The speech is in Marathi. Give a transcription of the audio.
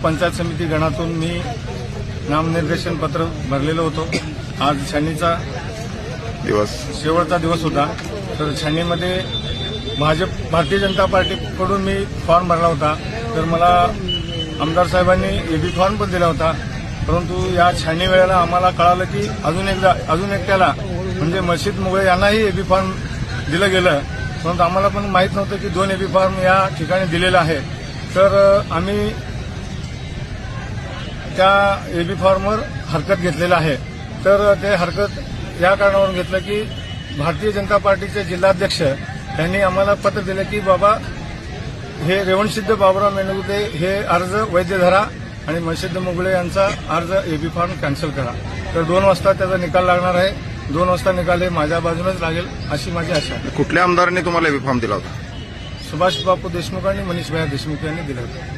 पंचायत समिती गणातून मी नामनिर्देशन पत्र भरलेलं होतो। आज छाननीचा शेवटचा दिवस होता। तर छाननीमध्ये भारतीय जनता पार्टीकडून मी फॉर्म भरला होता। तर मला आमदार साहेबांनी एबी फॉर्म पण दिला होता, परंतु या छाननी वेळेला आम्हाला कळालं की अजून एकट्याला म्हणजे मशीद मुगळे यांनाही एबी फॉर्म दिलं गेलं, परंतु आम्हाला पण माहीत नव्हतं की 2 एबी फॉर्म या ठिकाणी दिलेला आहे। तर आम्ही त्या एबी फॉर्मवर हरकत घेतलेला आहे। तर ते हरकत या कारणावरून घेतलं की भारतीय जनता पार्टीचे जिल्हाध्यक्ष यांनी आम्हाला पत्र दिलं की बाबा हे रेवणसिद्ध बाबुराव मेणगुटे हे अर्ज वैध धरा आणि मशीद मुगळे यांचा अर्ज एबी फॉर्म कॅन्सल करा। तर 2 वाजता त्याचा निकाल लागणार आहे। 2 वाजता निकाल हे माझ्या बाजूनच लागेल अशी माझी आशा आहे। कुठल्या आमदारांनी तुम्हाला एबी फॉर्म दिला होता? सुभाष बापू देशमुख आणि मनीष भाई देशमुख यांनी दिले होते।